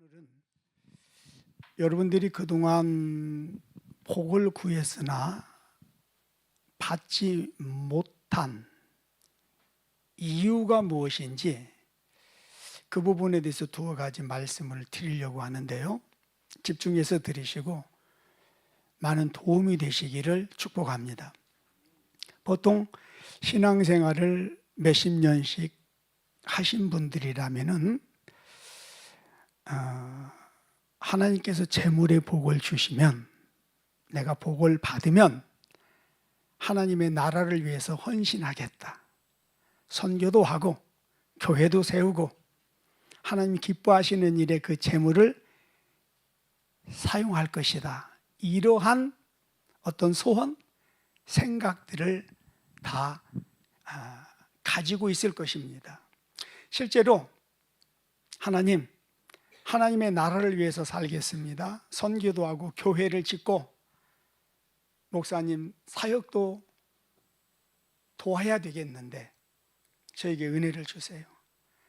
오늘은 여러분들이 그동안 복을 구했으나 받지 못한 이유가 무엇인지 그 부분에 대해서 두어 가지 말씀을 드리려고 하는데요. 집중해서 들으시고 많은 도움이 되시기를 축복합니다. 보통 신앙생활을 몇십 년씩 하신 분들이라면은 하나님께서 재물의 복을 주시면, 내가 복을 받으면 하나님의 나라를 위해서 헌신하겠다, 선교도 하고 교회도 세우고 하나님 기뻐하시는 일에 그 재물을 사용할 것이다, 이러한 어떤 소원, 생각들을 다 가지고 있을 것입니다. 실제로 하나님의 나라를 위해서 살겠습니다, 선교도 하고 교회를 짓고 목사님 사역도 도와야 되겠는데 저에게 은혜를 주세요,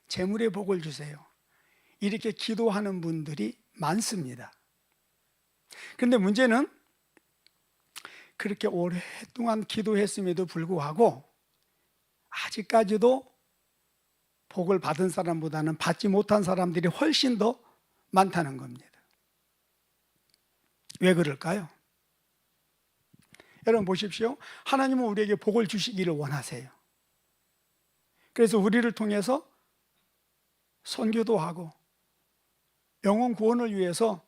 재물의 복을 주세요, 이렇게 기도하는 분들이 많습니다. 그런데 문제는 그렇게 오랫동안 기도했음에도 불구하고 아직까지도 복을 받은 사람보다는 받지 못한 사람들이 훨씬 더 많다는 겁니다. 왜 그럴까요? 여러분 보십시오. 하나님은 우리에게 복을 주시기를 원하세요. 그래서 우리를 통해서 선교도 하고 영혼 구원을 위해서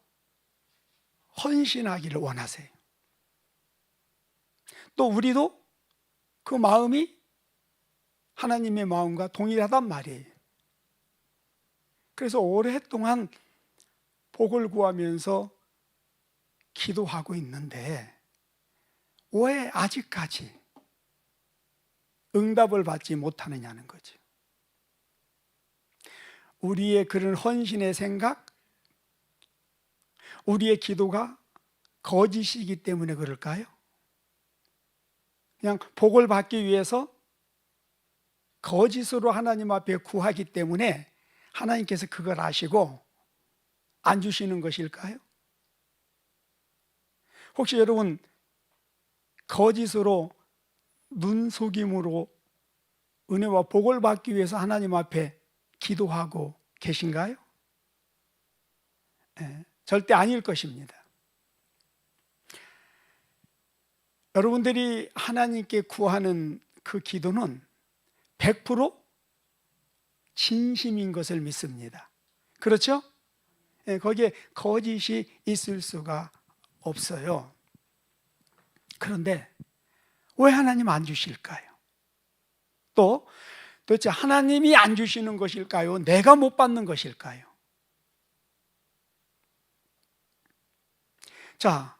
헌신하기를 원하세요. 또 우리도 그 마음이 하나님의 마음과 동일하단 말이에요. 그래서 오랫동안 복을 구하면서 기도하고 있는데 왜 아직까지 응답을 받지 못하느냐는 거죠. 우리의 그런 헌신의 생각, 우리의 기도가 거짓이기 때문에 그럴까요? 그냥 복을 받기 위해서 거짓으로 하나님 앞에 구하기 때문에 하나님께서 그걸 아시고 안 주시는 것일까요? 혹시 여러분 거짓으로 눈속임으로 은혜와 복을 받기 위해서 하나님 앞에 기도하고 계신가요? 절대 아닐 것입니다. 여러분들이 하나님께 구하는 그 기도는 100% 진심인 것을 믿습니다. 그렇죠? 거기에 거짓이 있을 수가 없어요. 그런데 왜 하나님 안 주실까요? 또 도대체 하나님이 안 주시는 것일까요? 내가 못 받는 것일까요? 자,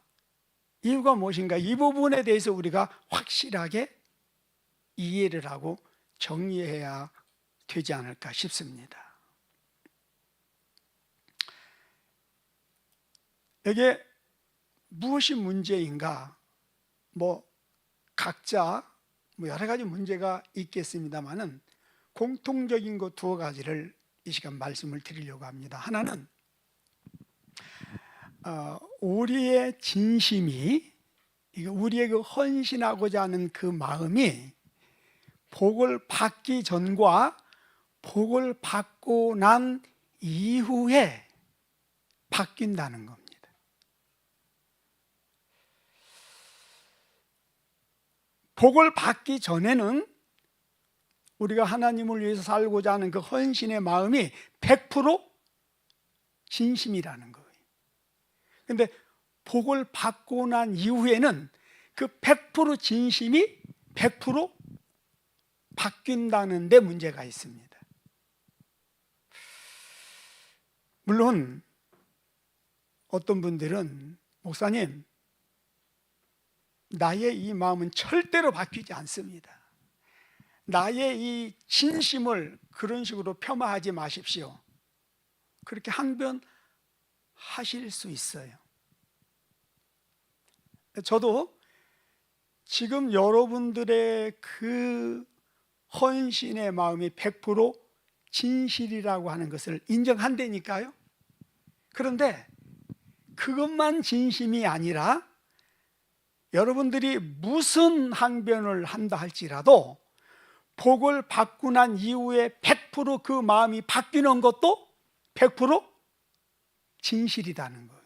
이유가 무엇인가? 이 부분에 대해서 우리가 확실하게 이해를 하고 정리해야 되지 않을까 싶습니다. 이게 무엇이 문제인가? 각자 여러 가지 문제가 있겠습니다만은 공통적인 것 두어 가지를 이 시간 말씀을 드리려고 합니다. 하나는 우리의 진심이, 우리의 그 헌신하고자 하는 그 마음이 복을 받기 전과 복을 받고 난 이후에 바뀐다는 겁니다. 복을 받기 전에는 우리가 하나님을 위해서 살고자 하는 그 헌신의 마음이 100% 진심이라는 거예요. 그런데 복을 받고 난 이후에는 그 100% 진심이 100% 바뀐다는 데 문제가 있습니다. 물론 어떤 분들은 목사님, 나의 이 마음은 절대로 바뀌지 않습니다, 나의 이 진심을 그런 식으로 폄하하지 마십시오, 그렇게 항변하실 수 있어요. 저도 지금 여러분들의 그 헌신의 마음이 100% 진실이라고 하는 것을 인정한다니까요. 그런데 그것만 진심이 아니라 여러분들이 무슨 항변을 한다 할지라도 복을 받고 난 이후에 100% 그 마음이 바뀌는 것도 100% 진실이라는 거예요.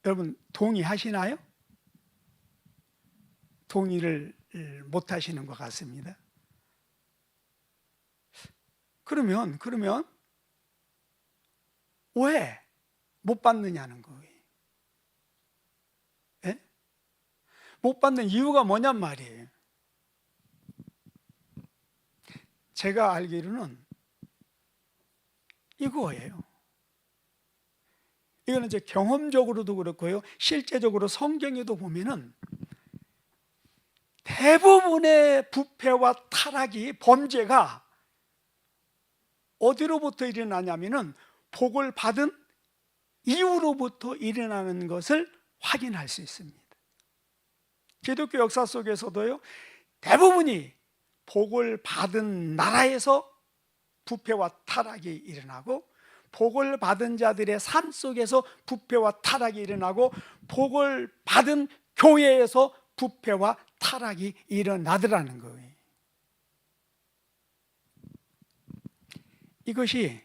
여러분 동의하시나요? 동의를 못 하시는 것 같습니다. 그러면 왜 못 받느냐는 거예요. 예? 못 받는 이유가 뭐냔 말이에요. 제가 알기로는 이거예요. 이거는 이제 경험적으로도 그렇고요, 실제적으로 성경에도 보면은 대부분의 부패와 타락이, 범죄가 어디로부터 일어나냐면은 복을 받은 이후로부터 일어나는 것을 확인할 수 있습니다. 기독교 역사 속에서도요, 대부분이 복을 받은 나라에서 부패와 타락이 일어나고, 복을 받은 자들의 삶 속에서 부패와 타락이 일어나고, 복을 받은 교회에서 부패와 타락이 일어나더라는 거예요. 이것이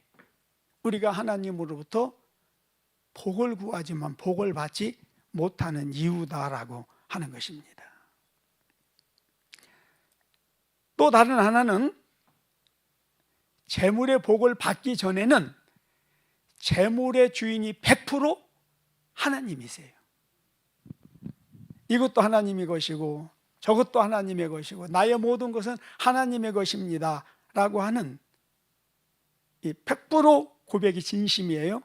우리가 하나님으로부터 복을 구하지만 복을 받지 못하는 이유다라고 하는 것입니다. 또 다른 하나는 재물의 복을 받기 전에는 재물의 주인이 100% 하나님이세요. 이것도 하나님의 것이고 저것도 하나님의 것이고 나의 모든 것은 하나님의 것입니다 라고 하는 이 100% 고백이 진심이에요.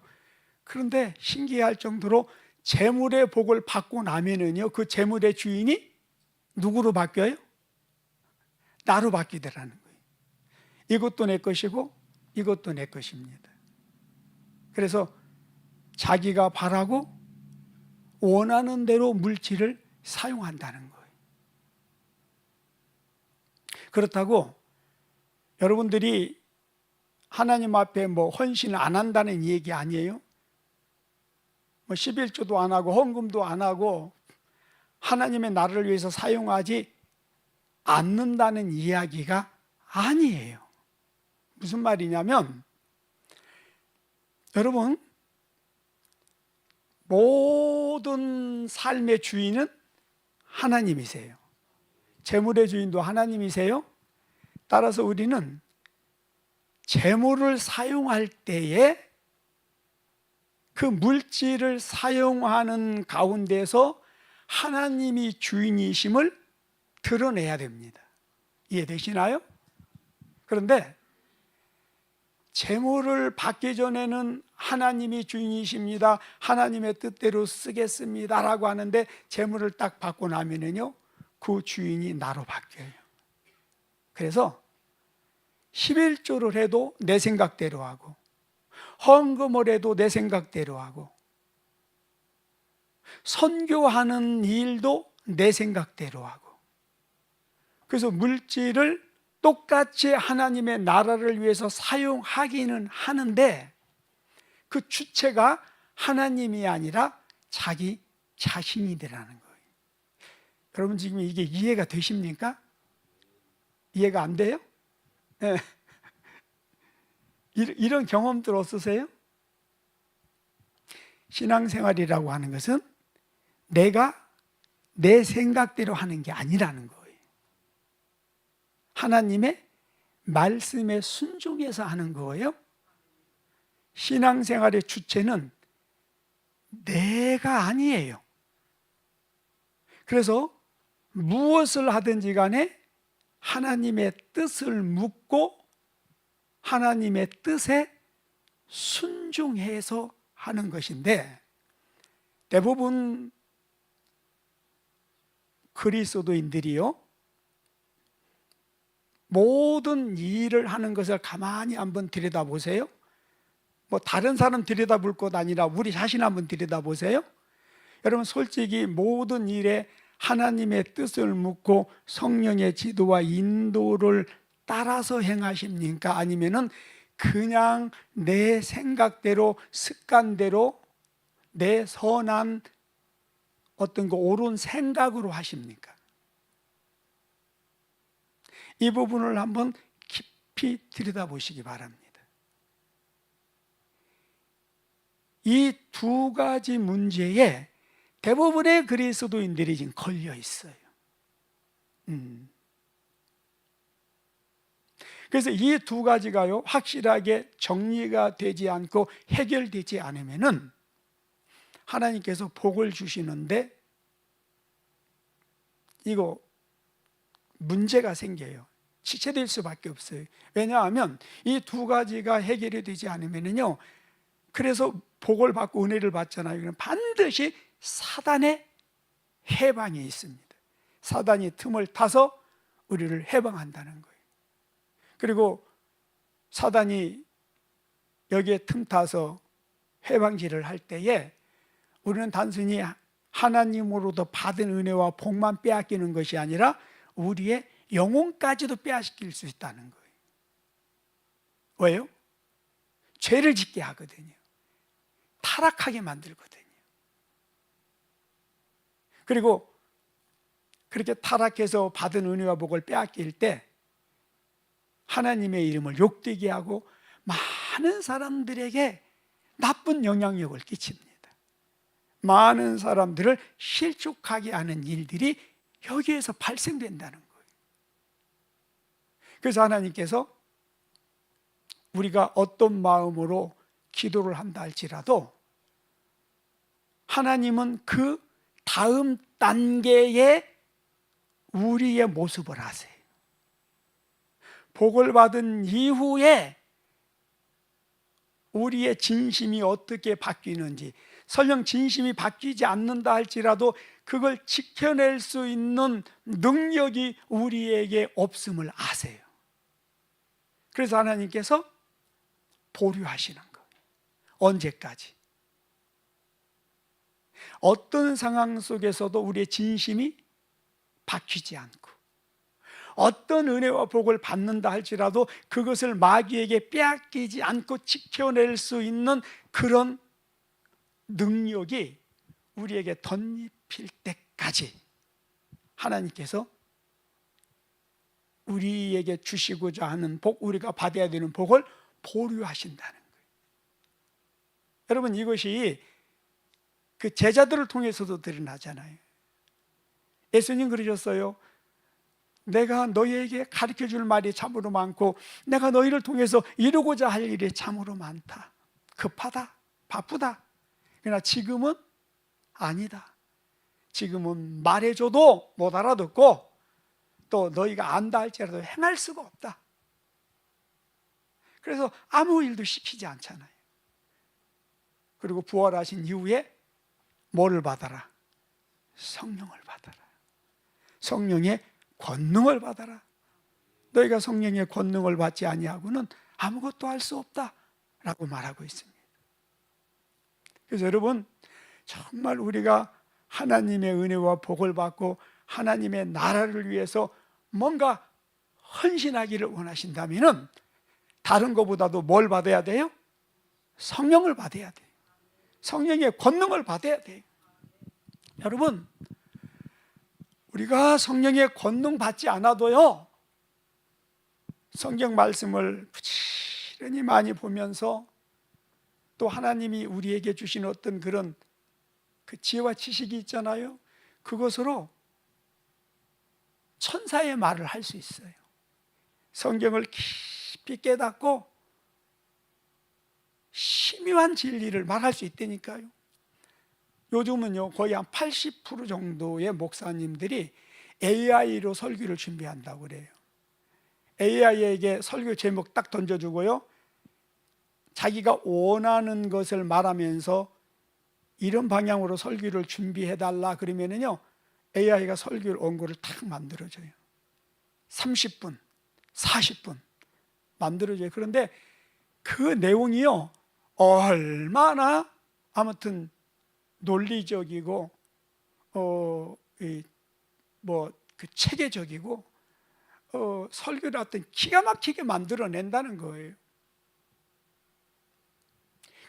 그런데 신기할 정도로 재물의 복을 받고 나면은요, 그 재물의 주인이 누구로 바뀌어요? 나로 바뀌더라는 거예요. 이것도 내 것이고 이것도 내 것입니다. 그래서 자기가 바라고 원하는 대로 물질을 사용한다는 거예요. 그렇다고 여러분들이 하나님 앞에 헌신을 안 한다는 얘기 아니에요. 11조도 안 하고 헌금도 안 하고 하나님의 나라를 위해서 사용하지 않는다는 이야기가 아니에요. 무슨 말이냐면, 여러분, 모든 삶의 주인은 하나님이세요. 재물의 주인도 하나님이세요. 따라서 우리는 재물을 사용할 때에 그 물질을 사용하는 가운데서 하나님이 주인이심을 드러내야 됩니다. 이해되시나요? 그런데 재물을 받기 전에는 하나님이 주인이십니다, 하나님의 뜻대로 쓰겠습니다 라고 하는데, 재물을 딱 받고 나면은요, 그 주인이 나로 바뀌어요. 그래서 11조를 해도 내 생각대로 하고, 헌금을 해도 내 생각대로 하고, 선교하는 일도 내 생각대로 하고, 그래서 물질을 똑같이 하나님의 나라를 위해서 사용하기는 하는데 그 주체가 하나님이 아니라 자기 자신이라는 거예요. 여러분 지금 이게 이해가 되십니까? 이해가 안 돼요? 네. 이런 경험들 없으세요? 신앙생활이라고 하는 것은 내가 내 생각대로 하는 게 아니라는 거예요. 하나님의 말씀에 순종해서 하는 거예요. 신앙생활의 주체는 내가 아니에요. 그래서 무엇을 하든지 간에 하나님의 뜻을 묻고 하나님의 뜻에 순종해서 하는 것인데, 대부분 그리스도인들이요, 모든 일을 하는 것을 가만히 한번 들여다보세요. 다른 사람 들여다볼 것 아니라 우리 자신 한번 들여다보세요. 여러분 솔직히 모든 일에 하나님의 뜻을 묻고 성령의 지도와 인도를 따라서 행하십니까? 아니면은 그냥 내 생각대로 습관대로 내 선한 어떤 그 옳은 생각으로 하십니까? 이 부분을 한번 깊이 들여다보시기 바랍니다. 이 두 가지 문제에 대부분의 그리스도인들이 지금 걸려 있어요. 그래서 이 두 가지가요, 확실하게 정리가 되지 않고 해결되지 않으면은 하나님께서 복을 주시는데 이거 문제가 생겨요. 지체될 수밖에 없어요. 왜냐하면 이 두 가지가 해결이 되지 않으면요, 그래서 복을 받고 은혜를 받잖아요. 그럼 반드시 사단의 해방이 있습니다. 사단이 틈을 타서 우리를 해방한다는 거예요. 그리고 사단이 여기에 틈 타서 해방질을 할 때에 우리는 단순히 하나님으로부터 받은 은혜와 복만 빼앗기는 것이 아니라 우리의 영혼까지도 빼앗길 수 있다는 거예요. 왜요? 죄를 짓게 하거든요. 타락하게 만들거든요. 그리고 그렇게 타락해서 받은 은혜와 복을 빼앗길 때 하나님의 이름을 욕되게 하고 많은 사람들에게 나쁜 영향력을 끼칩니다. 많은 사람들을 실족하게 하는 일들이 여기에서 발생된다는 거예요. 그래서 하나님께서 우리가 어떤 마음으로 기도를 한다 할지라도 하나님은 그 다음 단계의 우리의 모습을 아세요. 복을 받은 이후에 우리의 진심이 어떻게 바뀌는지, 설령 진심이 바뀌지 않는다 할지라도 그걸 지켜낼 수 있는 능력이 우리에게 없음을 아세요. 그래서 하나님께서 보류하시는 거예요. 언제까지? 어떤 상황 속에서도 우리의 진심이 바뀌지 않고 어떤 은혜와 복을 받는다 할지라도 그것을 마귀에게 빼앗기지 않고 지켜낼 수 있는 그런 능력이 우리에게 덧입힐 때까지 하나님께서 우리에게 주시고자 하는 복, 우리가 받아야 되는 복을 보류하신다는 거예요. 여러분, 이것이 그 제자들을 통해서도 드러나잖아요. 예수님 그러셨어요. 내가 너희에게 가르쳐 줄 말이 참으로 많고 내가 너희를 통해서 이루고자 할 일이 참으로 많다. 급하다, 바쁘다. 그러나 지금은 아니다. 지금은 말해줘도 못 알아듣고 또 너희가 안다 할지라도 행할 수가 없다. 그래서 아무 일도 시키지 않잖아요. 그리고 부활하신 이후에 뭐를 받아라? 성령을 받아라. 성령의 권능을 받아라. 너희가 성령의 권능을 받지 아니하고는 아무것도 할 수 없다라고 말하고 있습니다. 그래서 여러분, 정말 우리가 하나님의 은혜와 복을 받고 하나님의 나라를 위해서 뭔가 헌신하기를 원하신다면 다른 것보다도 뭘 받아야 돼요? 성령을 받아야 돼요. 성령의 권능을 받아야 돼요. 여러분, 우리가 성령의 권능 받지 않아도요, 성경 말씀을 부지런히 많이 보면서 또 하나님이 우리에게 주신 어떤 그런 그 지혜와 지식이 있잖아요. 그것으로 천사의 말을 할 수 있어요. 성경을 깊이 깨닫고 심오한 진리를 말할 수 있다니까요. 요즘은요, 거의 한 80% 정도의 목사님들이 AI로 설교를 준비한다고 그래요. AI에게 설교 제목 딱 던져주고요, 자기가 원하는 것을 말하면서 이런 방향으로 설교를 준비해달라 그러면은요, AI가 설교를 원고를 탁 만들어줘요. 30분, 40분 만들어줘요. 그런데 그 내용이요, 얼마나 아무튼 논리적이고 그 체계적이고 설교를 어떤 기가 막히게 만들어낸다는 거예요.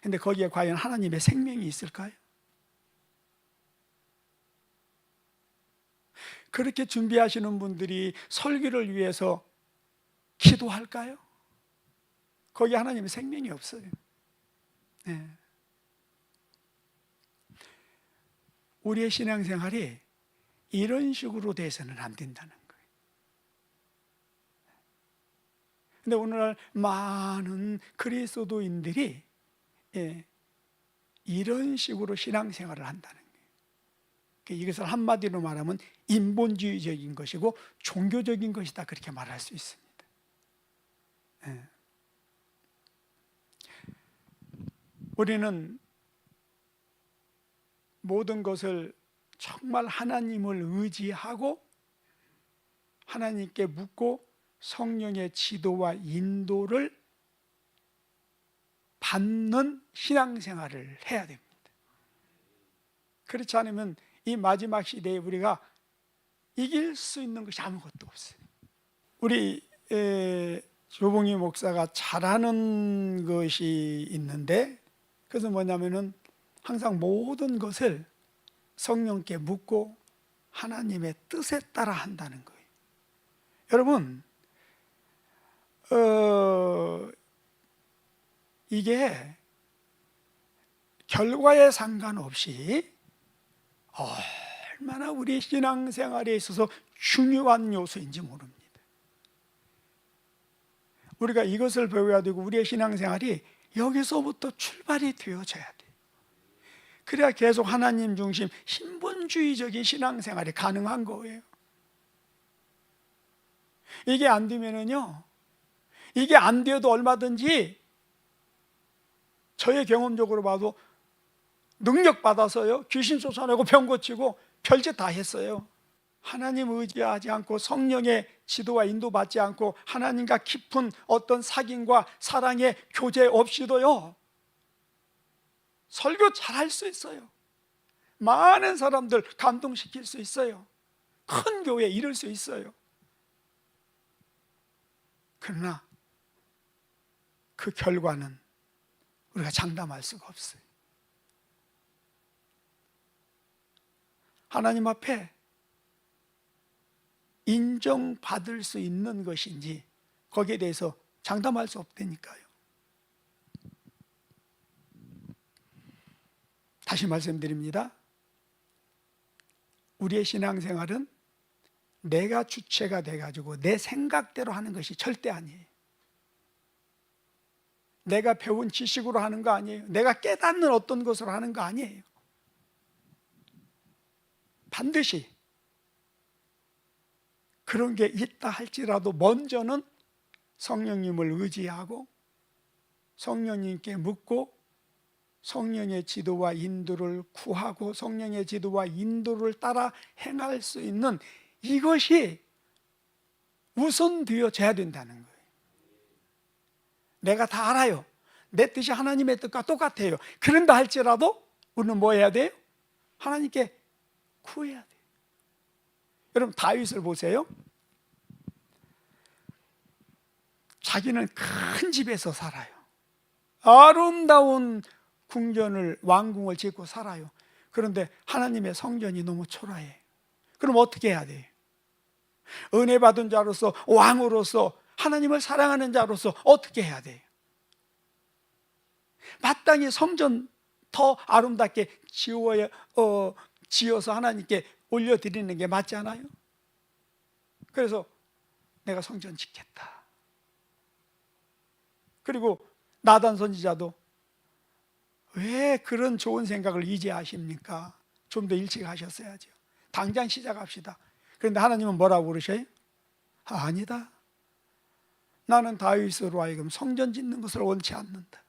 근데 거기에 과연 하나님의 생명이 있을까요? 그렇게 준비하시는 분들이 설교를 위해서 기도할까요? 거기에 하나님의 생명이 없어요. 네. 우리의 신앙생활이 이런 식으로 돼서는 안 된다는 거예요. 근데 오늘날 많은 그리스도인들이 이런 식으로 신앙생활을 한다는 거예요. 이것을 한마디로 말하면 인본주의적인 것이고 종교적인 것이다, 그렇게 말할 수 있습니다. 우리는 모든 것을 정말 하나님을 의지하고 하나님께 묻고 성령의 지도와 인도를 받는 신앙생활을 해야 됩니다. 그렇지 않으면 이 마지막 시대에 우리가 이길 수 있는 것이 아무것도 없어요. 우리 조봉희 목사가 잘하는 것이 있는데, 그래서 뭐냐면은 항상 모든 것을 성령께 묻고 하나님의 뜻에 따라 한다는 거예요. 여러분, 이게 결과에 상관없이 얼마나 우리 신앙생활에 있어서 중요한 요소인지 모릅니다. 우리가 이것을 배워야 되고 우리의 신앙생활이 여기서부터 출발이 되어져야 돼요. 그래야 계속 하나님 중심 신본주의적인 신앙생활이 가능한 거예요. 이게 안 되면은요, 이게 안 되어도 얼마든지 저의 경험적으로 봐도 능력 받아서요, 귀신 쫓아내고 병 고치고 별짓 다 했어요. 하나님 의지하지 않고 성령의 지도와 인도 받지 않고 하나님과 깊은 어떤 사귐과 사랑의 교제 없이도요, 설교 잘할 수 있어요. 많은 사람들 감동시킬 수 있어요. 큰 교회 이룰 수 있어요. 그러나 그 결과는 우리가 장담할 수가 없어요. 하나님 앞에 인정받을 수 있는 것인지 거기에 대해서 장담할 수 없다니까요. 다시 말씀드립니다. 우리의 신앙생활은 내가 주체가 돼가지고 내 생각대로 하는 것이 절대 아니에요. 내가 배운 지식으로 하는 거 아니에요. 내가 깨닫는 어떤 것으로 하는 거 아니에요. 반드시 그런 게 있다 할지라도 먼저는 성령님을 의지하고 성령님께 묻고 성령의 지도와 인도를 구하고 성령의 지도와 인도를 따라 행할 수 있는 이것이 우선되어져야 된다는 거예요. 내가 다 알아요. 내 뜻이 하나님의 뜻과 똑같아요. 그런다 할지라도 우리는 뭐 해야 돼요? 하나님께 구해야 돼요. 여러분, 다윗을 보세요. 자기는 큰 집에서 살아요. 아름다운 궁전을, 왕궁을 짓고 살아요. 그런데 하나님의 성전이 너무 초라해. 그럼 어떻게 해야 돼요? 은혜 받은 자로서, 왕으로서, 하나님을 사랑하는 자로서 어떻게 해야 돼요? 마땅히 성전 더 아름답게 지어서 하나님께 올려드리는 게 맞지 않아요? 그래서 내가 성전 짓겠다. 그리고 나단 선지자도 왜 그런 좋은 생각을 이제 하십니까? 좀 더 일찍 하셨어야죠. 당장 시작합시다. 그런데 하나님은 뭐라고 그러셔요? 아니다. 나는 다윗으로 하여금 성전 짓는 것을 원치 않는다.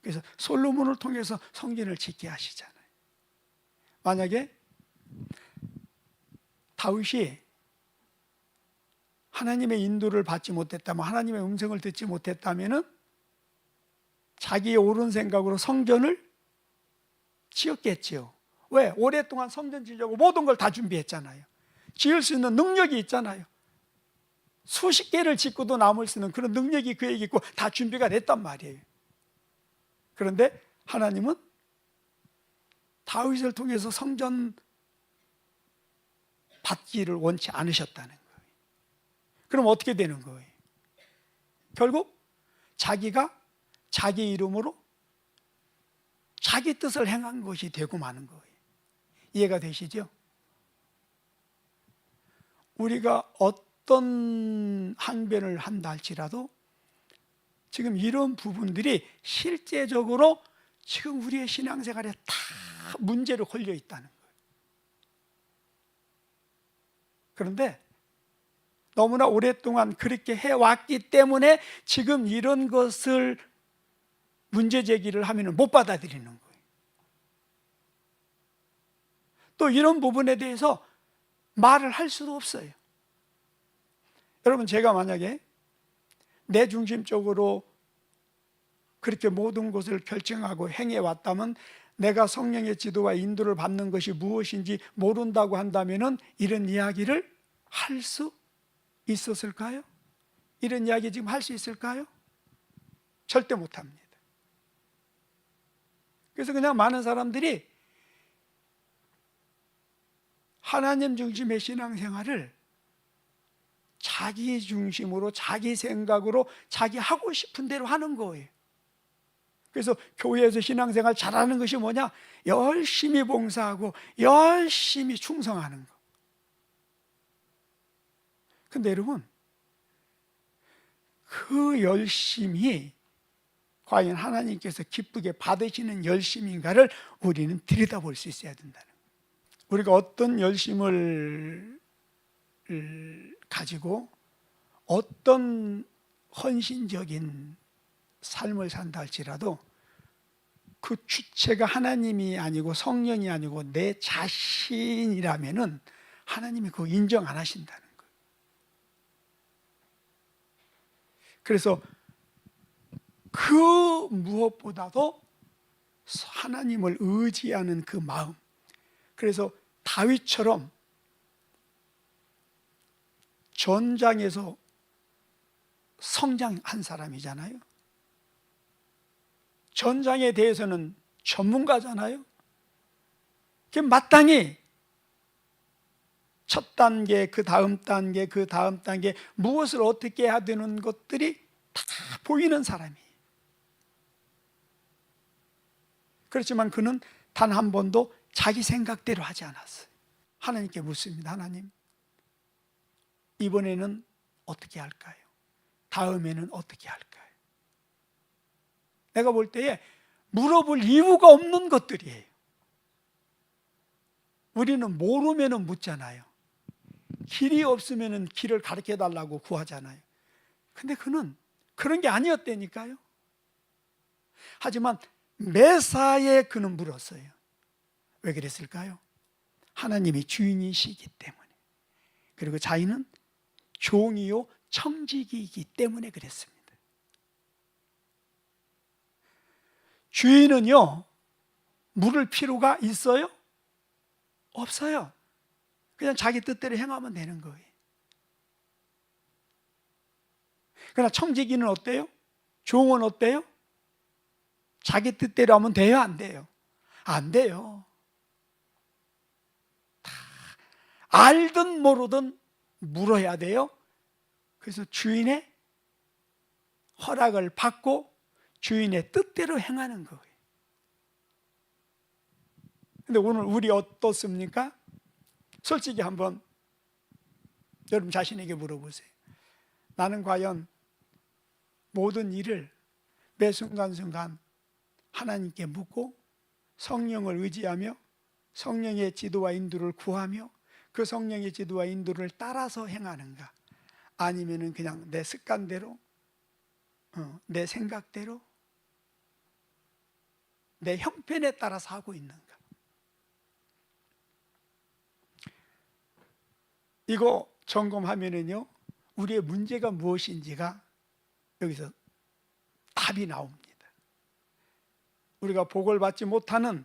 그래서 솔로몬을 통해서 성전을 짓게 하시잖아요. 만약에 다윗이 하나님의 인도를 받지 못했다면, 하나님의 음성을 듣지 못했다면 자기의 옳은 생각으로 성전을 지었겠지요. 왜? 오랫동안 성전 지으려고 모든 걸 다 준비했잖아요. 지을 수 있는 능력이 있잖아요. 수십 개를 짓고도 남을 수 있는 그런 능력이 그에게 있고 다 준비가 됐단 말이에요. 그런데 하나님은 다윗을 통해서 성전 받기를 원치 않으셨다는 거예요. 그럼 어떻게 되는 거예요? 결국 자기가 자기 이름으로 자기 뜻을 행한 것이 되고 마는 거예요. 이해가 되시죠? 우리가 어떤 항변을 한다 할지라도 지금 이런 부분들이 실제적으로 지금 우리의 신앙생활에 다 문제로 걸려 있다는 거예요. 그런데 너무나 오랫동안 그렇게 해왔기 때문에 지금 이런 것을 문제 제기를 하면 못 받아들이는 거예요. 또 이런 부분에 대해서 말을 할 수도 없어요. 여러분, 제가 만약에 내 중심적으로 그렇게 모든 것을 결정하고 행해왔다면 내가 성령의 지도와 인도를 받는 것이 무엇인지 모른다고 한다면 이런 이야기를 할 수 있었을까요? 이런 이야기 지금 할 수 있을까요? 절대 못합니다. 그래서 그냥 많은 사람들이 하나님 중심의 신앙생활을 자기 중심으로, 자기 생각으로, 자기 하고 싶은 대로 하는 거예요. 그래서 교회에서 신앙생활 잘하는 것이 뭐냐? 열심히 봉사하고 열심히 충성하는 거. 근데 여러분, 그 열심이 과연 하나님께서 기쁘게 받으시는 열심인가를 우리는 들여다볼 수 있어야 된다는 거예요. 우리가 어떤 열심을 가지고 어떤 헌신적인 삶을 산다 할지라도 그 주체가 하나님이 아니고 성령이 아니고 내 자신이라면은 하나님이 그거 인정 안 하신다는 거예요. 그래서 그 무엇보다도 하나님을 의지하는 그 마음. 그래서 다윗처럼 전장에서 성장한 사람이잖아요. 전장에 대해서는 전문가잖아요. 마땅히 첫 단계, 그 다음 단계, 그 다음 단계 무엇을 어떻게 해야 되는 것들이 다 보이는 사람이에요. 그렇지만 그는 단 한 번도 자기 생각대로 하지 않았어요. 하나님께 묻습니다. 하나님, 이번에는 어떻게 할까요? 다음에는 어떻게 할까요? 내가 볼 때에 물어볼 이유가 없는 것들이에요. 우리는 모르면 묻잖아요. 길이 없으면 길을 가르쳐 달라고 구하잖아요. 근데 그는 그런 게 아니었다니까요. 하지만 매사에 그는 물었어요. 왜 그랬을까요? 하나님이 주인이시기 때문에. 그리고 자기는 종이요 청지기이기 때문에 그랬습니다. 주인은요 물을 필요가 있어요? 없어요. 그냥 자기 뜻대로 행하면 되는 거예요. 그러나 청지기는 어때요? 종은 어때요? 자기 뜻대로 하면 돼요? 안 돼요? 안 돼요. 다 알든 모르든 물어야 돼요. 그래서 주인의 허락을 받고 주인의 뜻대로 행하는 거예요. 근데 오늘 우리 어떻습니까? 솔직히 한번 여러분 자신에게 물어보세요. 나는 과연 모든 일을 매 순간순간 하나님께 묻고 성령을 의지하며 성령의 지도와 인도를 구하며 그 성령의 지도와 인도를 따라서 행하는가? 아니면은 그냥 내 습관대로, 내 생각대로, 내 형편에 따라서 하고 있는가? 이거 점검하면은요, 우리의 문제가 무엇인지가 여기서 답이 나옵니다. 우리가 복을 받지 못하는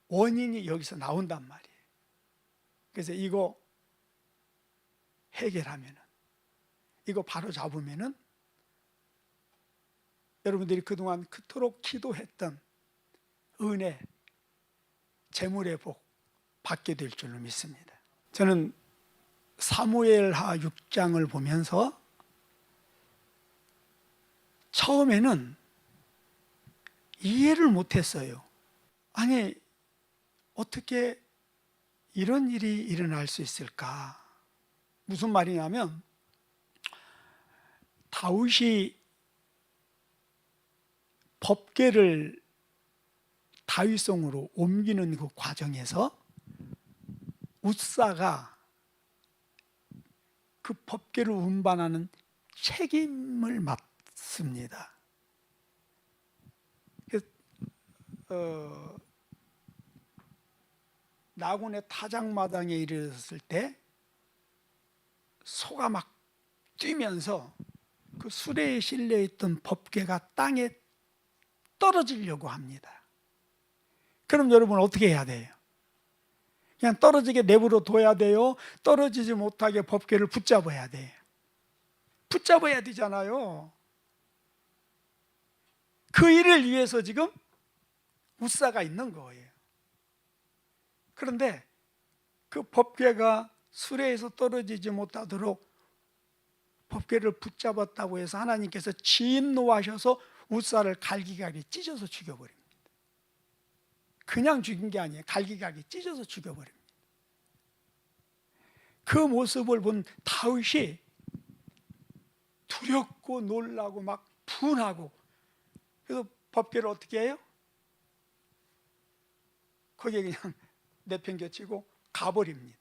원인이 여기서 나온단 말이에요. 그래서 이거 해결하면은, 이거 바로 잡으면은 여러분들이 그동안 그토록 기도했던 은혜, 재물의 복 받게 될 줄로 믿습니다. 저는 사무엘하 6장을 보면서 처음에는 이해를 못했어요. 아니, 어떻게 이런 일이 일어날 수 있을까? 무슨 말이냐면 다윗이 법궤를 다윗성으로 옮기는 그 과정에서 웃사가 그 법궤를 운반하는 책임을 맡습니다. 나군의 타작마당에 이르렀을 때 소가 막 뛰면서 그 수레에 실려있던 법궤가 땅에 떨어지려고 합니다. 그럼 여러분 어떻게 해야 돼요? 그냥 떨어지게 내버려 둬야 돼요? 떨어지지 못하게 법궤를 붙잡아야 돼요? 붙잡아야 되잖아요. 그 일을 위해서 지금 웃사가 있는 거예요. 그런데 그 법궤가 수레에서 떨어지지 못하도록 법궤를 붙잡았다고 해서 하나님께서 진노하셔서 웃사를 갈기갈기 찢어서 죽여버립니다. 그냥 죽인 게 아니에요. 갈기갈기 찢어서 죽여버립니다. 그 모습을 본 다윗이 두렵고 놀라고 막 분하고, 그래서 법궤를 어떻게 해요? 거기에 그냥 내팽개치고 가버립니다.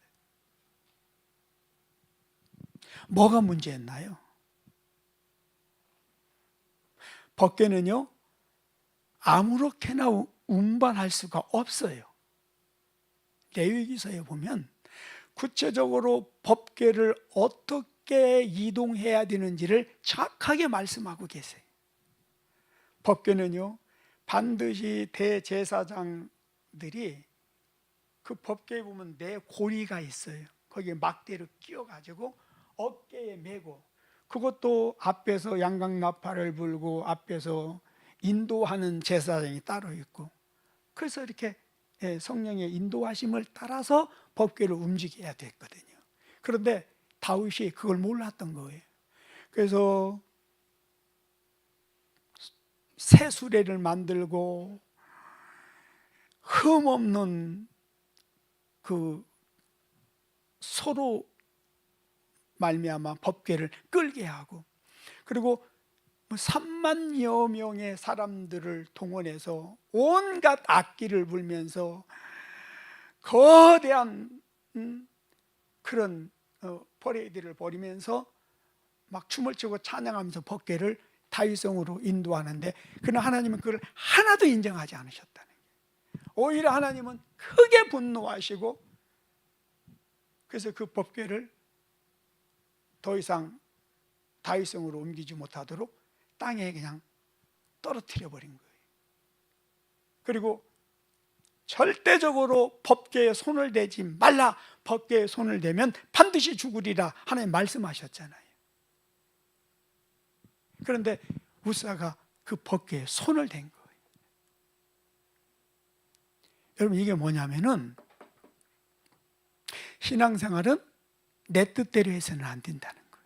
뭐가 문제였나요? 법궤는요 아무렇게나 운반할 수가 없어요. 레위기서에 보면 구체적으로 법궤를 어떻게 이동해야 되는지를 정확하게 말씀하고 계세요. 법궤는요 반드시 대제사장들이 그 법궤에 보면 네 고리가 있어요. 거기에 막대를 끼워가지고 어깨에 메고, 그것도 앞에서 양강나팔을 불고 앞에서 인도하는 제사장이 따로 있고, 그래서 이렇게 성령의 인도하심을 따라서 법궤를 움직여야 됐거든요. 그런데 다윗이 그걸 몰랐던 거예요. 그래서 새 수레를 만들고 흠없는 그 소로 말미암아 법궤를 끌게 하고, 그리고 3만여 명의 사람들을 동원해서 온갖 악기를 불면서 거대한 그런 퍼레이드를 벌이면서 막 춤을 추고 찬양하면서 법궤를 다윗성으로 인도하는데, 그러나 하나님은 그걸 하나도 인정하지 않으셨다는 거예요. 오히려 하나님은 크게 분노하시고, 그래서 그 법궤를 더 이상 다윗성으로 옮기지 못하도록 땅에 그냥 떨어뜨려 버린 거예요. 그리고 절대적으로 법궤에 손을 대지 말라, 법궤에 손을 대면 반드시 죽으리라 하나님 말씀하셨잖아요. 그런데 웃사가 그 법궤에 손을 댄 거예요. 여러분, 이게 뭐냐면은 신앙생활은 내 뜻대로 해서는 안 된다는 거예요.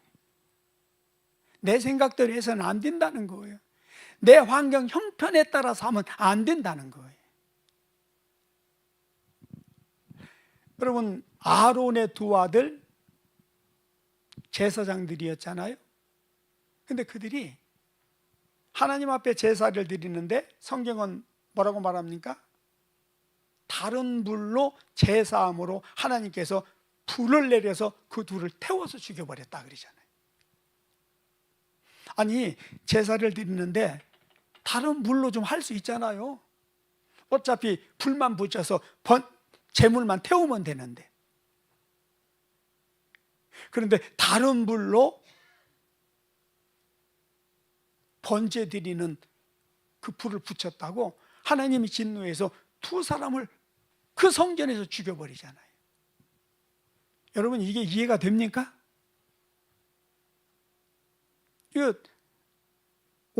내 생각대로 해서는 안 된다는 거예요. 내 환경 형편에 따라서 하면 안 된다는 거예요. 여러분, 아론의 두 아들 제사장들이었잖아요. 근데 그들이 하나님 앞에 제사를 드리는데 성경은 뭐라고 말합니까? 다른 불로 제사함으로 하나님께서 불을 내려서 그 둘을 태워서 죽여버렸다 그러잖아요. 아니, 제사를 드리는데 다른 물로 좀 할 수 있잖아요. 어차피 불만 붙여서 재물만 태우면 되는데. 그런데 다른 불로 번제 드리는 그 불을 붙였다고 하나님이 진노해서 두 사람을 그 성전에서 죽여버리잖아요. 여러분, 이게 이해가 됩니까? 이거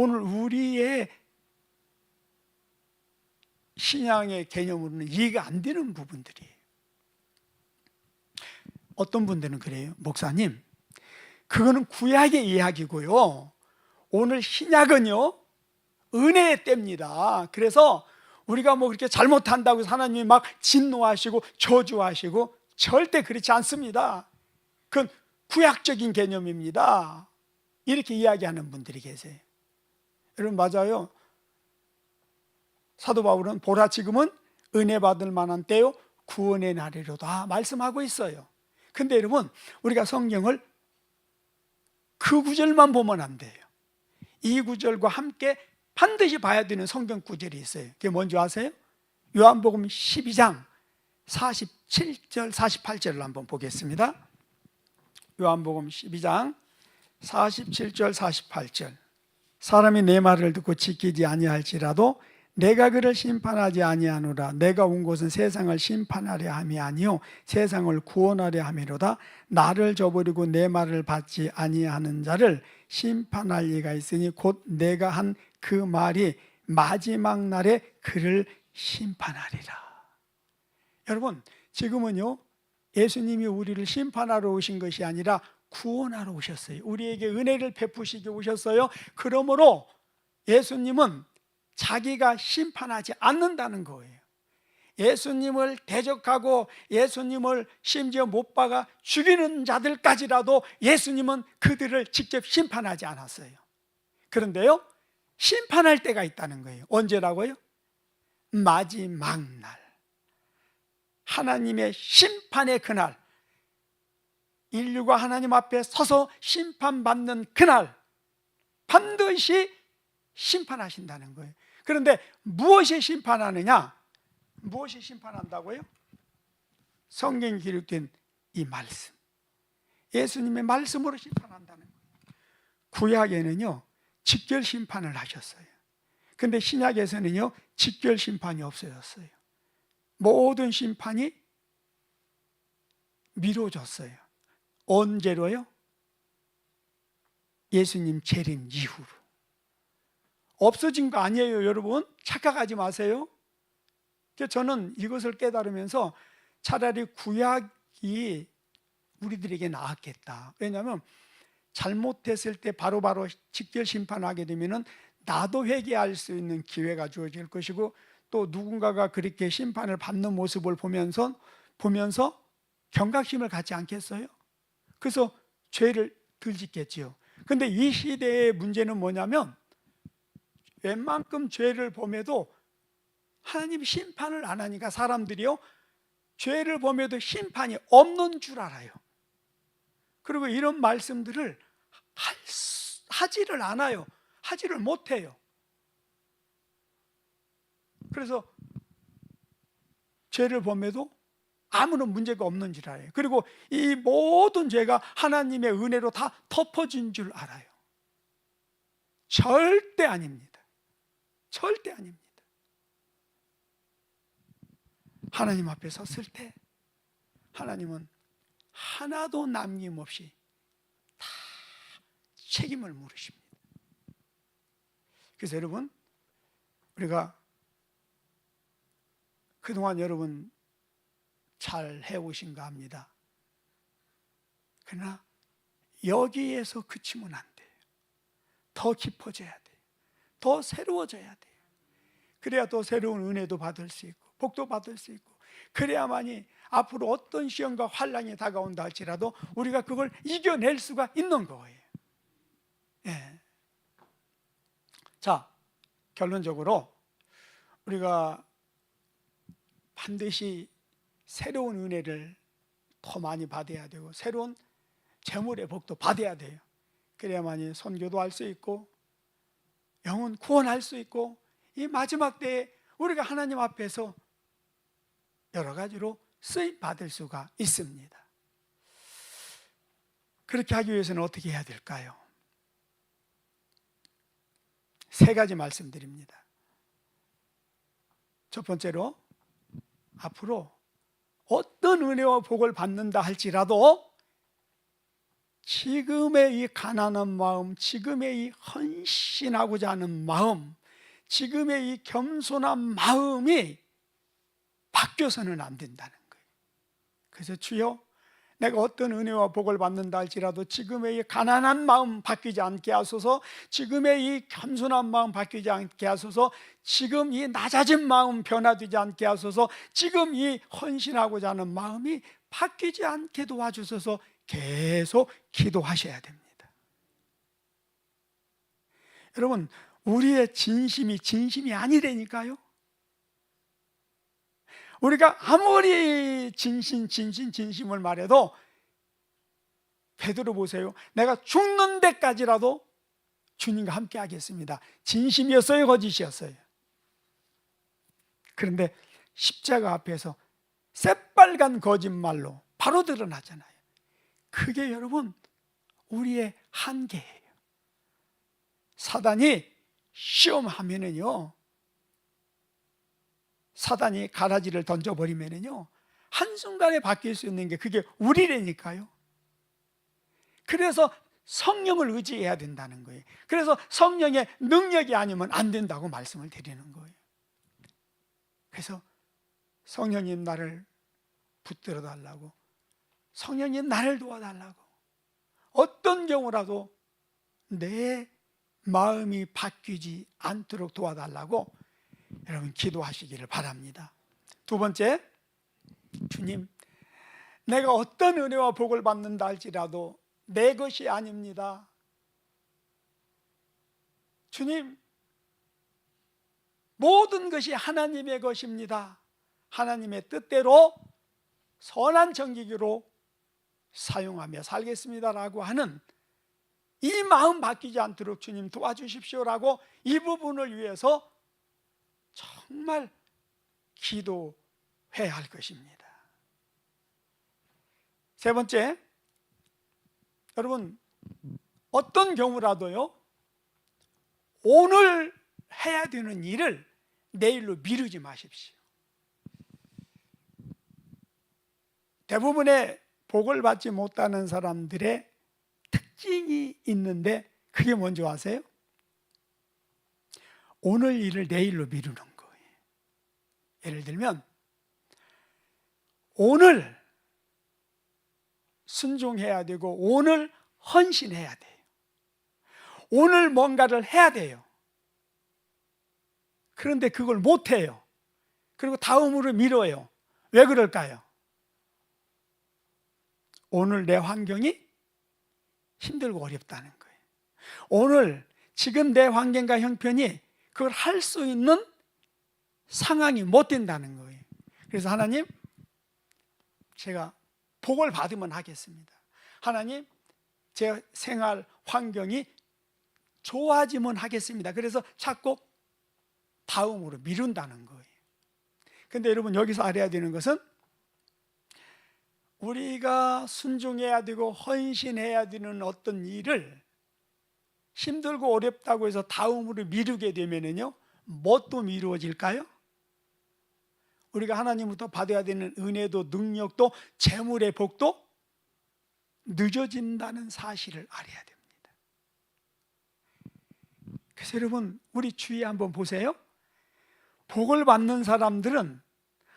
오늘 우리의 신앙의 개념으로는 이해가 안 되는 부분들이에요. 어떤 분들은 그래요. 목사님, 그거는 구약의 이야기고요, 오늘 신약은요 은혜의 때입니다. 그래서 우리가 뭐 그렇게 잘못한다고 해서 하나님이 막 진노하시고 저주하시고 절대 그렇지 않습니다. 그건 구약적인 개념입니다. 이렇게 이야기하는 분들이 계세요. 여러분, 맞아요. 사도 바울은 보라, 지금은 은혜 받을 만한 때요 구원의 날이로다 말씀하고 있어요. 근데 여러분, 우리가 성경을 그 구절만 보면 안 돼요. 이 구절과 함께 반드시 봐야 되는 성경 구절이 있어요. 그게 뭔지 아세요? 요한복음 12장 47절 48절을 한번 보겠습니다. 요한복음 12장 47절 48절. 사람이 내 말을 듣고 지키지 아니할지라도 내가 그를 심판하지 아니하노라. 내가 온 곳은 세상을 심판하려 함이 아니요 세상을 구원하려 함이로다. 나를 저버리고 내 말을 받지 아니하는 자를 심판할 리가 있으니 곧 내가 한 그 말이 마지막 날에 그를 심판하리라. 여러분, 지금은요 예수님이 우리를 심판하러 오신 것이 아니라 구원하러 오셨어요. 우리에게 은혜를 베푸시기 오셨어요. 그러므로 예수님은 자기가 심판하지 않는다는 거예요. 예수님을 대적하고 예수님을 심지어 못 박아 죽이는 자들까지라도 예수님은 그들을 직접 심판하지 않았어요. 그런데요, 심판할 때가 있다는 거예요. 언제라고요? 마지막 날, 하나님의 심판의 그날, 인류가 하나님 앞에 서서 심판받는 그날 반드시 심판하신다는 거예요. 그런데 무엇이 심판하느냐? 무엇이 심판한다고요? 성경에 기록된 이 말씀, 예수님의 말씀으로 심판한다는 거예요. 구약에는요 직결 심판을 하셨어요. 그런데 신약에서는요 직결 심판이 없어졌어요. 모든 심판이 미뤄졌어요. 언제로요? 예수님 재림 이후로. 없어진 거 아니에요, 여러분. 착각하지 마세요. 저는 이것을 깨달으면서 차라리 구약이 우리들에게 나았겠다. 왜냐하면 잘못했을 때 바로바로 직결 심판하게 되면 나도 회개할 수 있는 기회가 주어질 것이고, 또 누군가가 그렇게 심판을 받는 모습을 보면서 경각심을 갖지 않겠어요? 그래서 죄를 덜 짓겠지요. 그런데 이 시대의 문제는 뭐냐면, 웬만큼 죄를 범해도 하나님이 심판을 안 하니까 사람들이요 죄를 범해도 심판이 없는 줄 알아요. 그리고 이런 말씀들을 하지를 않아요. 하지를 못해요. 그래서 죄를 범해도 아무런 문제가 없는 줄 알아요. 그리고 이 모든 죄가 하나님의 은혜로 다 덮어진 줄 알아요. 절대 아닙니다. 절대 아닙니다. 하나님 앞에 섰을 때 하나님은 하나도 남김없이 다 책임을 물으십니다. 그래서 여러분, 우리가 그동안 여러분 잘 해오신가 합니다. 그러나 여기에서 그치면 안 돼요. 더 깊어져야 돼요. 더 새로워져야 돼요. 그래야 더 새로운 은혜도 받을 수 있고 복도 받을 수 있고, 그래야만이 앞으로 어떤 시험과 환난이 다가온다 할지라도 우리가 그걸 이겨낼 수가 있는 거예요. 예. 자, 결론적으로 우리가 반드시 새로운 은혜를 더 많이 받아야 되고 새로운 재물의 복도 받아야 돼요. 그래야만이 선교도 할 수 있고 영혼 구원할 수 있고, 이 마지막 때에 우리가 하나님 앞에서 여러 가지로 쓰임 받을 수가 있습니다. 그렇게 하기 위해서는 어떻게 해야 될까요? 세 가지 말씀드립니다. 첫 번째로, 앞으로 어떤 은혜와 복을 받는다 할지라도 지금의 이 가난한 마음, 지금의 이 헌신하고자 하는 마음, 지금의 이 겸손한 마음이 바뀌어서는 안 된다는 거예요. 그래서 주여, 내가 어떤 은혜와 복을 받는다 할지라도 지금의 이 가난한 마음 바뀌지 않게 하소서, 지금의 이 겸손한 마음 바뀌지 않게 하소서, 지금 이 낮아진 마음 변화되지 않게 하소서, 지금 이 헌신하고자 하는 마음이 바뀌지 않게 도와주셔서 계속 기도하셔야 됩니다. 여러분, 우리의 진심이 아니라니까요. 우리가 아무리 진심을 말해도, 베드로 보세요. 내가 죽는 데까지라도 주님과 함께 하겠습니다. 진심이었어요, 거짓이었어요? 그런데 십자가 앞에서 새빨간 거짓말로 바로 드러나잖아요. 그게 여러분 우리의 한계예요. 사단이 시험하면은요, 사단이 가라지를 던져버리면은요, 한순간에 바뀔 수 있는 게 그게 우리라니까요. 그래서 성령을 의지해야 된다는 거예요. 그래서 성령의 능력이 아니면 안 된다고 말씀을 드리는 거예요. 그래서 성령님 나를 붙들어 달라고, 성령님 나를 도와달라고, 어떤 경우라도 내 마음이 바뀌지 않도록 도와달라고 여러분 기도하시기를 바랍니다. 두 번째, 주님, 내가 어떤 은혜와 복을 받는다 할지라도 내 것이 아닙니다. 주님, 모든 것이 하나님의 것입니다. 하나님의 뜻대로 선한 정직으로 사용하며 살겠습니다라고 하는 이 마음 바뀌지 않도록 주님 도와주십시오라고 이 부분을 위해서 정말 기도해야 할 것입니다. 세 번째, 여러분 어떤 경우라도요, 오늘 해야 되는 일을 내일로 미루지 마십시오. 대부분의 복을 받지 못하는 사람들의 특징이 있는데 그게 뭔지 아세요? 오늘 일을 내일로 미루는 거예요. 예를 들면 오늘 순종해야 되고 오늘 헌신해야 돼요. 오늘 뭔가를 해야 돼요. 그런데 그걸 못해요. 그리고 다음으로 미뤄요. 왜 그럴까요? 오늘 내 환경이 힘들고 어렵다는 거예요. 오늘 지금 내 환경과 형편이 그걸 할 수 있는 상황이 못 된다는 거예요. 그래서 하나님, 제가 복을 받으면 하겠습니다. 하나님, 제 생활 환경이 좋아지면 하겠습니다. 그래서 자꾸 다음으로 미룬다는 거예요. 근데 여러분 여기서 알아야 되는 것은 우리가 순종해야 되고 헌신해야 되는 어떤 일을 힘들고 어렵다고 해서 다음으로 미루게 되면은요, 뭣도 미루어질까요? 우리가 하나님부터 받아야 되는 은혜도 능력도 재물의 복도 늦어진다는 사실을 알아야 됩니다. 그래서 여러분 우리 주위에 한번 보세요. 복을 받는 사람들은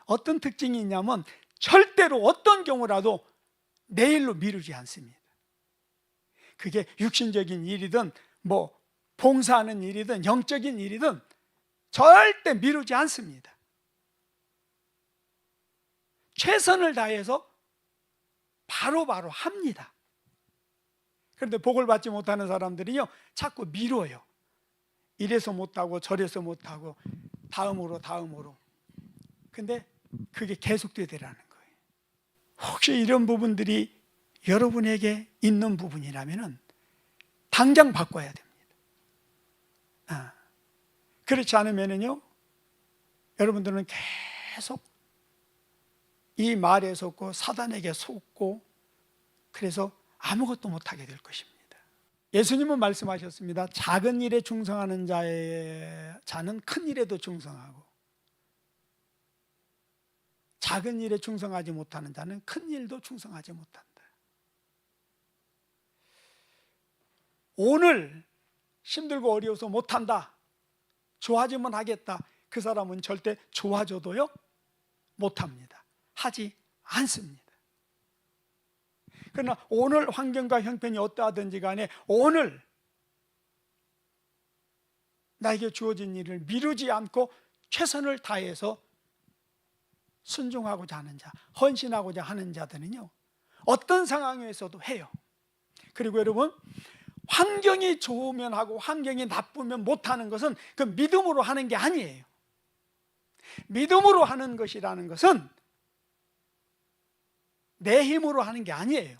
어떤 특징이 있냐면 절대로 어떤 경우라도 내일로 미루지 않습니다. 그게 육신적인 일이든 뭐 봉사하는 일이든 영적인 일이든 절대 미루지 않습니다. 최선을 다해서 바로바로 합니다. 그런데 복을 받지 못하는 사람들이요, 자꾸 미뤄요. 이래서 못하고 저래서 못하고 다음으로. 근데 그게 계속되더라는 거예요. 혹시 이런 부분들이 여러분에게 있는 부분이라면 당장 바꿔야 됩니다. 그렇지 않으면요, 여러분들은 계속 이 말에 속고 사단에게 속고 그래서 아무것도 못하게 될 것입니다. 예수님은 말씀하셨습니다. 작은 일에 충성하는 자는 큰 일에도 충성하고 작은 일에 충성하지 못하는 자는 큰 일도 충성하지 못한다. 오늘 힘들고 어려워서 못한다, 좋아지면 하겠다, 그 사람은 절대 좋아져도요 못합니다. 하지 않습니다. 그러나 오늘 환경과 형편이 어떠하든지 간에 오늘 나에게 주어진 일을 미루지 않고 최선을 다해서 순종하고자 하는 자, 헌신하고자 하는 자들은요 어떤 상황에서도 해요. 그리고 여러분, 환경이 좋으면 하고 환경이 나쁘면 못하는 것은 그 믿음으로 하는 게 아니에요. 믿음으로 하는 것이라는 것은 내 힘으로 하는 게 아니에요.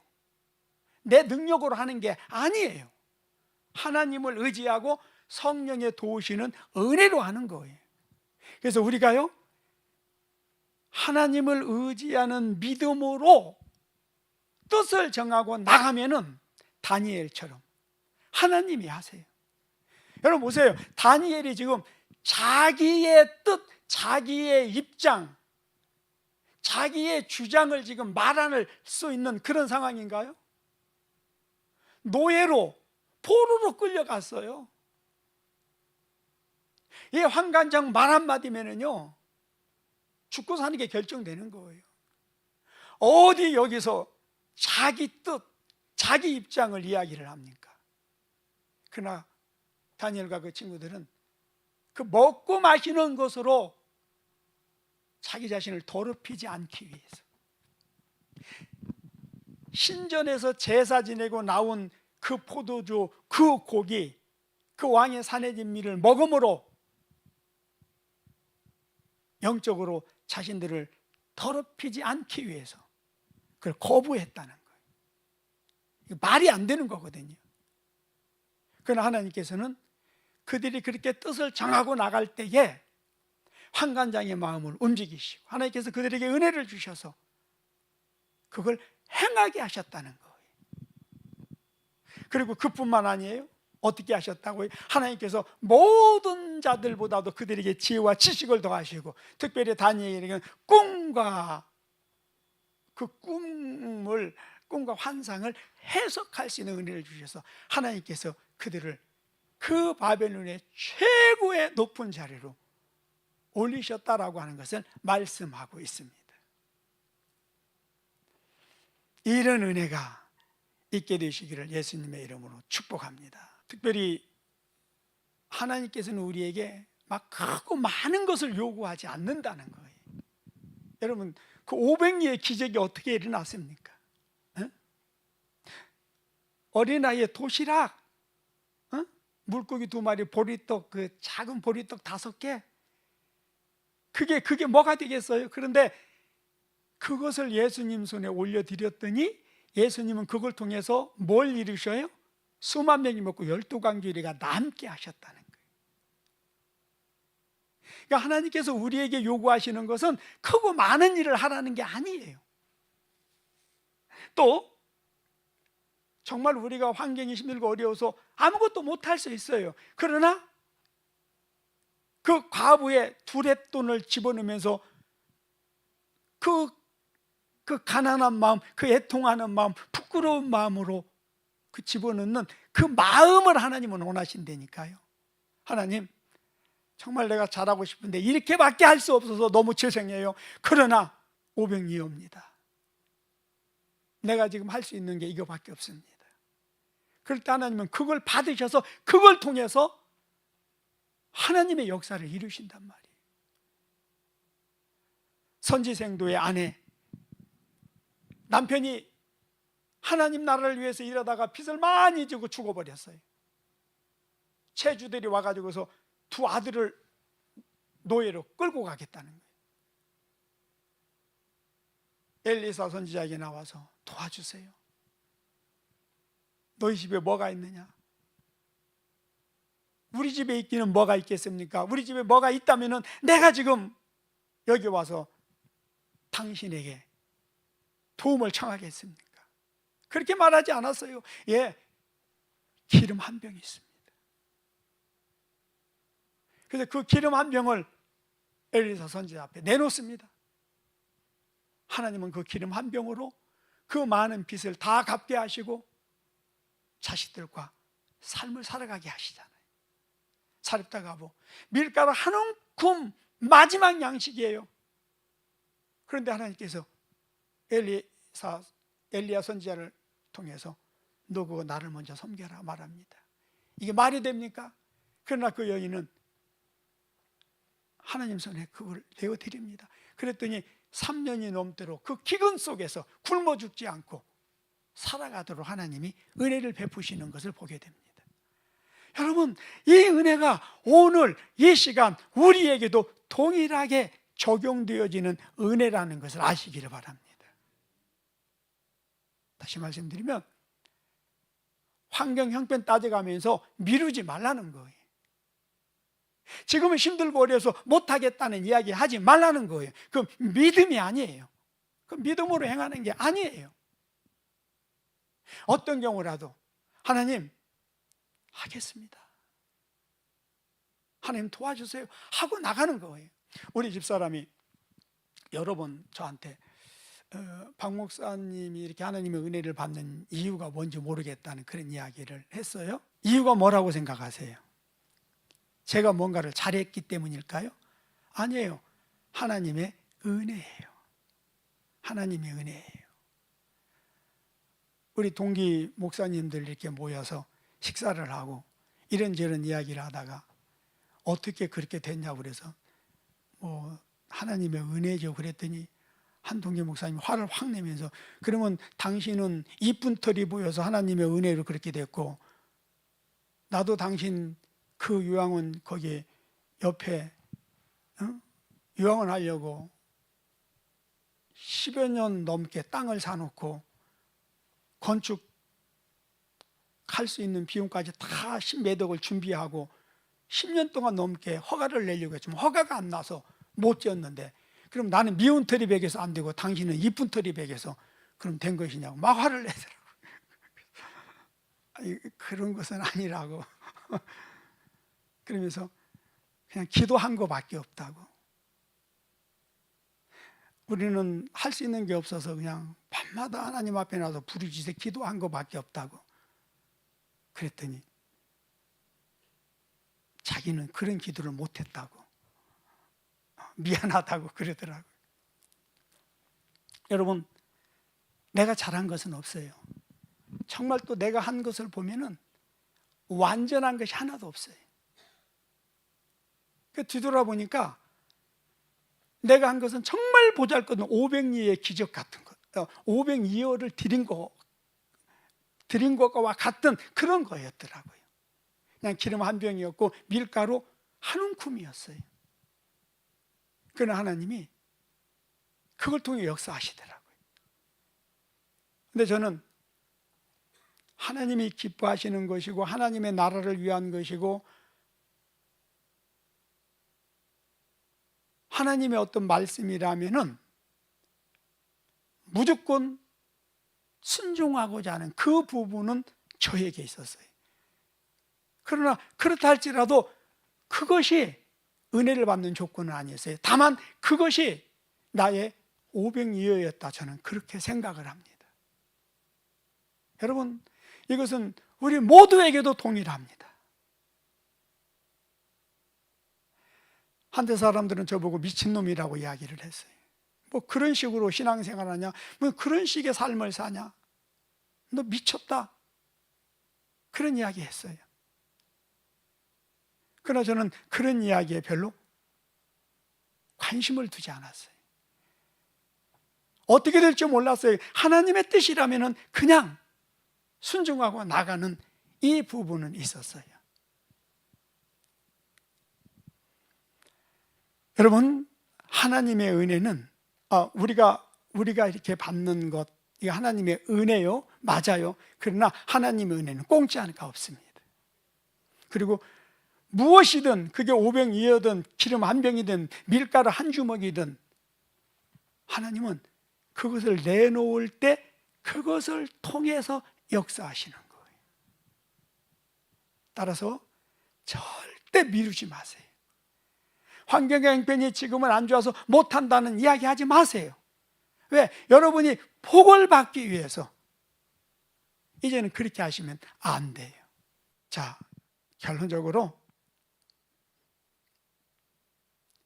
내 능력으로 하는 게 아니에요. 하나님을 의지하고 성령의 도우시는 은혜로 하는 거예요. 그래서 우리가요 하나님을 의지하는 믿음으로 뜻을 정하고 나가면은 다니엘처럼 하나님이 하세요. 여러분 보세요. 다니엘이 지금 자기의 뜻, 자기의 입장, 자기의 주장을 지금 말할 수 있는 그런 상황인가요? 노예로 포로로 끌려갔어요. 이 환관장 말 한마디면은요 죽고 사는 게 결정되는 거예요. 어디 여기서 자기 뜻, 자기 입장을 이야기를 합니까? 그러나 다니엘과 그 친구들은 그 먹고 마시는 것으로 자기 자신을 더럽히지 않기 위해서, 신전에서 제사 지내고 나온 그 포도주, 그 고기, 그 왕의 산의 진미를 먹음으로 영적으로 자신들을 더럽히지 않기 위해서 그걸 거부했다는 거예요. 말이 안 되는 거거든요. 그러나 하나님께서는 그들이 그렇게 뜻을 정하고 나갈 때에 환관장의 마음을 움직이시고 하나님께서 그들에게 은혜를 주셔서 그걸 행하게 하셨다는 거예요. 그리고 그뿐만 아니에요. 어떻게 하셨다고요? 하나님께서 모든 자들보다도 그들에게 지혜와 지식을 더하시고 특별히 다니엘에게는 꿈과 그 꿈과 환상을 해석할 수 있는 은혜를 주셔서 하나님께서 그들을 그 바벨론의 최고의 높은 자리로 올리셨다라고 하는 것을 말씀하고 있습니다. 이런 은혜가 있게 되시기를 예수님의 이름으로 축복합니다. 특별히 하나님께서는 우리에게 막 크고 많은 것을 요구하지 않는다는 거예요. 여러분, 그 500리의 기적이 어떻게 일어났습니까? 어? 어린아이의 도시락, 물고기 2마리, 보리떡, 그 작은 보리떡 5개, 그게 뭐가 되겠어요? 그런데 그것을 예수님 손에 올려드렸더니 예수님은 그걸 통해서 뭘 이루셔요? 수만 명이 먹고 12강주리가 남게 하셨다는 거예요. 그러니까 하나님께서 우리에게 요구하시는 것은 크고 많은 일을 하라는 게 아니에요. 또 정말 우리가 환경이 힘들고 어려워서 아무것도 못할 수 있어요. 그러나 그 과부의 두렛돈을 집어넣으면서 그 가난한 마음, 그 애통하는 마음, 부끄러운 마음으로 그 집어넣는 그 마음을 하나님은 원하신다니까요. 하나님, 정말 내가 잘하고 싶은데 이렇게밖에 할 수 없어서 너무 죄송해요. 그러나 500리옵니다. 내가 지금 할 수 있는 게 이거밖에 없습니다. 그럴 때 하나님은 그걸 받으셔서 그걸 통해서 하나님의 역사를 이루신단 말이에요. 선지생도의 아내, 남편이 하나님 나라를 위해서 일하다가 빚을 많이 지고 죽어버렸어요. 채주들이 와가지고서 2 아들을 노예로 끌고 가겠다는 거예요. 엘리사 선지자에게 나와서 도와주세요. 너희 집에 뭐가 있느냐? 우리 집에 있기는 뭐가 있겠습니까? 우리 집에 뭐가 있다면은 내가 지금 여기 와서 당신에게 도움을 청하겠습니까? 그렇게 말하지 않았어요. 예, 기름 한 병이 있습니다. 그래서 그 기름 한 병을 엘리사 선지자 앞에 내놓습니다. 하나님은 그 기름 한 병으로 그 많은 빚을 다 갚게 하시고 자식들과 삶을 살아가게 하시잖아요. 사렙다 가보, 밀가루 한 움큼 마지막 양식이에요. 그런데 하나님께서 엘리야 선지자를 통해서 너 그거 나를 먼저 섬겨라 말합니다. 이게 말이 됩니까? 그러나 그 여인은 하나님 손에 그걸 내어드립니다. 그랬더니 3년이 넘도록 그 기근 속에서 굶어 죽지 않고 살아가도록 하나님이 은혜를 베푸시는 것을 보게 됩니다. 여러분, 이 은혜가 오늘 이 시간 우리에게도 동일하게 적용되어지는 은혜라는 것을 아시기를 바랍니다. 다시 말씀드리면 환경 형편 따져가면서 미루지 말라는 거예요. 지금은 힘들고 어려서 못하겠다는 이야기 하지 말라는 거예요. 그 믿음이 아니에요. 그 믿음으로 행하는 게 아니에요. 어떤 경우라도 하나님 하겠습니다, 하나님 도와주세요 하고 나가는 거예요. 우리 집사람이 여러 번 저한테 박 목사님이 이렇게 하나님의 은혜를 받는 이유가 뭔지 모르겠다는 그런 이야기를 했어요. 이유가 뭐라고 생각하세요? 제가 뭔가를 잘했기 때문일까요? 아니에요. 하나님의 은혜예요. 하나님의 은혜예요. 우리 동기 목사님들 이렇게 모여서 식사를 하고 이런저런 이야기를 하다가 어떻게 그렇게 됐냐고 그래서 하나님의 은혜죠 그랬더니 한 동기 목사님이 화를 확 내면서, 그러면 당신은 이쁜 털이 보여서 하나님의 은혜로 그렇게 됐고, 나도 당신 그 요양원 거기 옆에 요양원 하려고 10여 년 넘게 땅을 사놓고 건축할 수 있는 비용까지 다 10몇 억을 준비하고 10년 동안 넘게 허가를 내려고 했지만 허가가 안 나서 못 지었는데, 그럼 나는 미운 털이 베개서 안 되고 당신은 이쁜 털이 베개서 그럼 된 것이냐고 막 화를 내더라고요. 아니, 그런 것은 아니라고. 그러면서 그냥 기도한 것밖에 없다고. 우리는 할 수 있는 게 없어서 그냥 밤마다 하나님 앞에 나서 부르짖어 기도한 것밖에 없다고. 그랬더니 자기는 그런 기도를 못했다고, 미안하다고 그러더라고요. 여러분, 내가 잘한 것은 없어요. 정말 또 내가 한 것을 보면은 완전한 것이 하나도 없어요. 뒤돌아보니까 내가 한 것은 정말 보잘것없는 500리의 기적 같은 것, 500리어를 드린 것과 같은 그런 거였더라고요. 그냥 기름 한 병이었고 밀가루 한 움큼이었어요. 그러나 하나님이 그걸 통해 역사하시더라고요. 근데 저는 하나님이 기뻐하시는 것이고 하나님의 나라를 위한 것이고 하나님의 어떤 말씀이라면은 무조건 순종하고자 하는 그 부분은 저에게 있었어요. 그러나 그렇다 할지라도 그것이 은혜를 받는 조건은 아니었어요. 다만 그것이 나의 500리어였다, 저는 그렇게 생각을 합니다. 여러분, 이것은 우리 모두에게도 동일합니다. 한때 사람들은 저보고 미친놈이라고 이야기를 했어요. 뭐 그런 식으로 신앙생활하냐, 뭐 그런 식의 삶을 사냐, 너 미쳤다, 그런 이야기 했어요. 그러나 저는 그런 이야기에 별로 관심을 두지 않았어요. 어떻게 될지 몰랐어요. 하나님의 뜻이라면 그냥 순종하고 나가는 이 부분은 있었어요. 여러분, 하나님의 은혜는 우리가 이렇게 받는 것, 이게 하나님의 은혜요, 맞아요. 그러나 하나님의 은혜는 공짜가 없습니다. 그리고 무엇이든 그게 500리어든 기름 한 병이든 밀가루 한 주먹이든 하나님은 그것을 내놓을 때 그것을 통해서 역사하시는 거예요. 따라서 절대 미루지 마세요. 환경의 형편이 지금은 안 좋아서 못한다는 이야기 하지 마세요. 왜? 여러분이 복을 받기 위해서 이제는 그렇게 하시면 안 돼요. 자, 결론적으로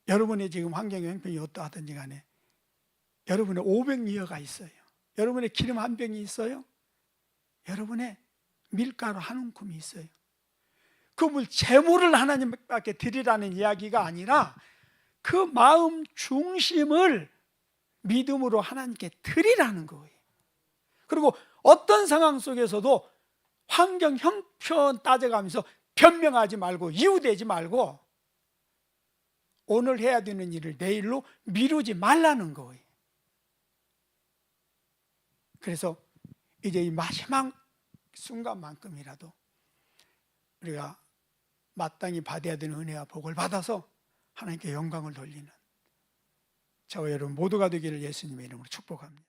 여러분의 지금 환경 형편이 어떠하든지 간에 여러분의 500리어가 있어요. 여러분의 기름 한 병이 있어요. 여러분의 밀가루 한 움큼이 있어요. 그 제물을 하나님께 드리라는 이야기가 아니라 그 마음 중심을 믿음으로 하나님께 드리라는 거예요. 그리고 어떤 상황 속에서도 환경 형편 따져가면서 변명하지 말고 이유되지 말고 오늘 해야 되는 일을 내일로 미루지 말라는 거예요. 그래서 이제 이 마지막 순간만큼이라도 우리가 마땅히 받아야 되는 은혜와 복을 받아서 하나님께 영광을 돌리는 저와 여러분 모두가 되기를 예수님의 이름으로 축복합니다.